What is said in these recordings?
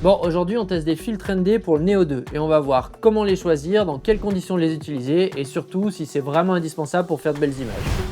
Bon, aujourd'hui on teste des filtres ND pour le Neo 2 et on va voir comment les choisir, dans quelles conditions les utiliser et surtout si c'est vraiment indispensable pour faire de belles images.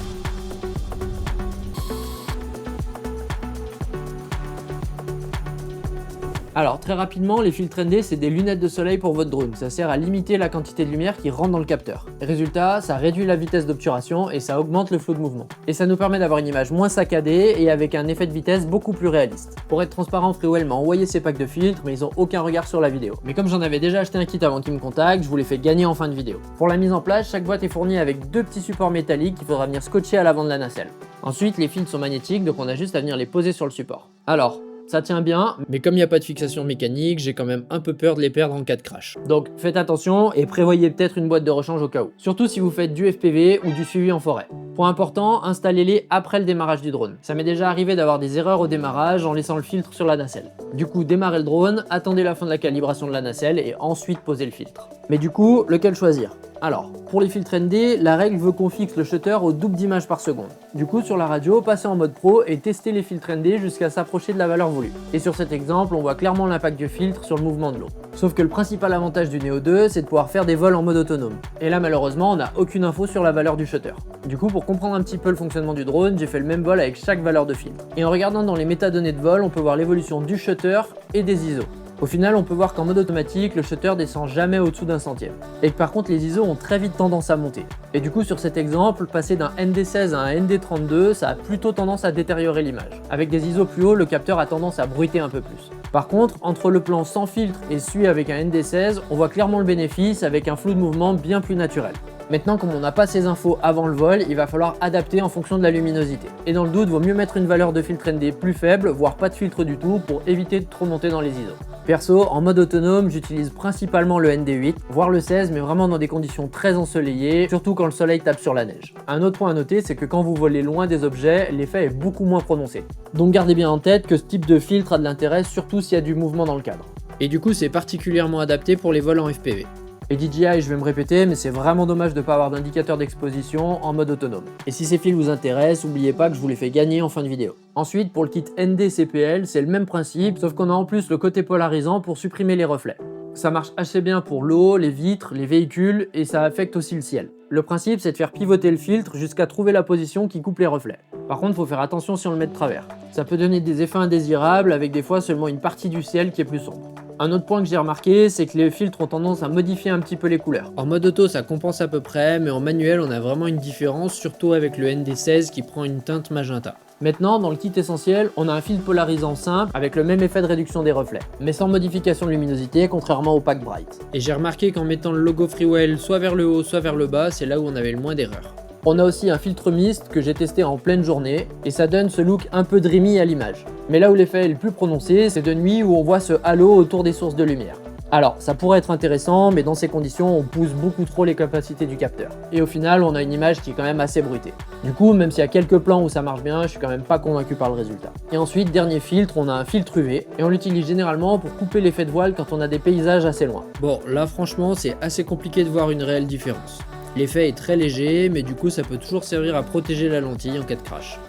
Alors très rapidement, les filtres ND c'est des lunettes de soleil pour votre drone, ça sert à limiter la quantité de lumière qui rentre dans le capteur. Résultat, ça réduit la vitesse d'obturation et ça augmente le flou de mouvement. Et ça nous permet d'avoir une image moins saccadée et avec un effet de vitesse beaucoup plus réaliste. Pour être transparent, Freewell m'a envoyé ces packs de filtres mais ils ont aucun regard sur la vidéo. Mais comme j'en avais déjà acheté un kit avant qu'ils me contactent, je vous les fais gagner en fin de vidéo. Pour la mise en place, chaque boîte est fournie avec deux petits supports métalliques qu'il faudra venir scotcher à l'avant de la nacelle. Ensuite, les filtres sont magnétiques donc on a juste à venir les poser sur le support. Alors, ça tient bien, mais comme il n'y a pas de fixation mécanique, j'ai quand même un peu peur de les perdre en cas de crash. Donc faites attention et prévoyez peut-être une boîte de rechange au cas où. Surtout si vous faites du FPV ou du suivi en forêt. Point important, installez-les après le démarrage du drone. Ça m'est déjà arrivé d'avoir des erreurs au démarrage en laissant le filtre sur la nacelle. Du coup, démarrez le drone, attendez la fin de la calibration de la nacelle et ensuite posez le filtre. Mais du coup, lequel choisir? Alors, pour les filtres ND, la règle veut qu'on fixe le shutter au double d'images par seconde. Du coup, sur la radio, passez en mode pro et testez les filtres ND jusqu'à s'approcher de la valeur voulue. Et sur cet exemple, on voit clairement l'impact du filtre sur le mouvement de l'eau. Sauf que le principal avantage du Neo 2, c'est de pouvoir faire des vols en mode autonome. Et là, malheureusement, on n'a aucune info sur la valeur du shutter. Du coup, pour comprendre un petit peu le fonctionnement du drone, j'ai fait le même vol avec chaque valeur de filtre. Et en regardant dans les métadonnées de vol, on peut voir l'évolution du shutter et des ISO. Au final, on peut voir qu'en mode automatique, le shutter descend jamais au-dessous d'un centième. Et que par contre, les ISO ont très vite tendance à monter. Et du coup, sur cet exemple, passer d'un ND16 à un ND32, ça a plutôt tendance à détériorer l'image. Avec des ISO plus hauts, le capteur a tendance à bruiter un peu plus. Par contre, entre le plan sans filtre et celui avec un ND16, on voit clairement le bénéfice avec un flou de mouvement bien plus naturel. Maintenant, comme on n'a pas ces infos avant le vol, il va falloir adapter en fonction de la luminosité. Et dans le doute, vaut mieux mettre une valeur de filtre ND plus faible, voire pas de filtre du tout, pour éviter de trop monter dans les ISO. Perso, en mode autonome, j'utilise principalement le ND8, voire le 16, mais vraiment dans des conditions très ensoleillées, surtout quand le soleil tape sur la neige. Un autre point à noter, c'est que quand vous volez loin des objets, l'effet est beaucoup moins prononcé. Donc gardez bien en tête que ce type de filtre a de l'intérêt, surtout s'il y a du mouvement dans le cadre. Et du coup, c'est particulièrement adapté pour les vols en FPV. Et DJI, je vais me répéter, mais c'est vraiment dommage de ne pas avoir d'indicateur d'exposition en mode autonome. Et si ces fils vous intéressent, n'oubliez pas que je vous les fais gagner en fin de vidéo. Ensuite, pour le kit ND CPL, c'est le même principe, sauf qu'on a en plus le côté polarisant pour supprimer les reflets. Ça marche assez bien pour l'eau, les vitres, les véhicules, et ça affecte aussi le ciel. Le principe, c'est de faire pivoter le filtre jusqu'à trouver la position qui coupe les reflets. Par contre, il faut faire attention si on le met de travers. Ça peut donner des effets indésirables, avec des fois seulement une partie du ciel qui est plus sombre. Un autre point que j'ai remarqué, c'est que les filtres ont tendance à modifier un petit peu les couleurs. En mode auto, ça compense à peu près, mais en manuel, on a vraiment une différence, surtout avec le ND16 qui prend une teinte magenta. Maintenant, dans le kit essentiel, on a un filtre polarisant simple avec le même effet de réduction des reflets, mais sans modification de luminosité, contrairement au pack Bright. Et j'ai remarqué qu'en mettant le logo Freewell soit vers le haut, soit vers le bas, c'est là où on avait le moins d'erreurs. On a aussi un filtre mist que j'ai testé en pleine journée et ça donne ce look un peu dreamy à l'image. Mais là où l'effet est le plus prononcé, c'est de nuit où on voit ce halo autour des sources de lumière. Alors, ça pourrait être intéressant, mais dans ces conditions, on pousse beaucoup trop les capacités du capteur. Et au final, on a une image qui est quand même assez bruitée. Du coup, même s'il y a quelques plans où ça marche bien, je suis quand même pas convaincu par le résultat. Et ensuite, dernier filtre, on a un filtre UV, et on l'utilise généralement pour couper l'effet de voile quand on a des paysages assez loin. Bon, là franchement, c'est assez compliqué de voir une réelle différence. L'effet est très léger, mais du coup ça peut toujours servir à protéger la lentille en cas de crash.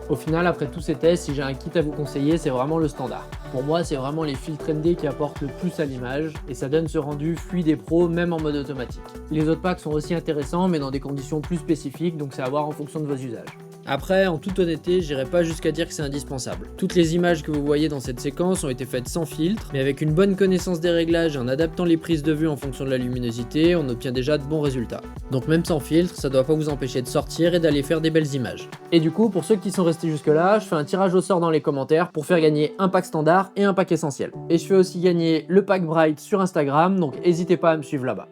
Au final, après tous ces tests, si j'ai un kit à vous conseiller, c'est vraiment le standard. Pour moi, c'est vraiment les filtres ND qui apportent le plus à l'image, et ça donne ce rendu fluide et pro, même en mode automatique. Les autres packs sont aussi intéressants, mais dans des conditions plus spécifiques, donc c'est à voir en fonction de vos usages. Après, en toute honnêteté, j'irai pas jusqu'à dire que c'est indispensable. Toutes les images que vous voyez dans cette séquence ont été faites sans filtre, mais avec une bonne connaissance des réglages et en adaptant les prises de vue en fonction de la luminosité, on obtient déjà de bons résultats. Donc même sans filtre, ça doit pas vous empêcher de sortir et d'aller faire des belles images. Et du coup, pour ceux qui sont restés jusque là, je fais un tirage au sort dans les commentaires pour faire gagner un pack standard et un pack essentiel. Et je fais aussi gagner le pack Bright sur Instagram, donc n'hésitez pas à me suivre là-bas.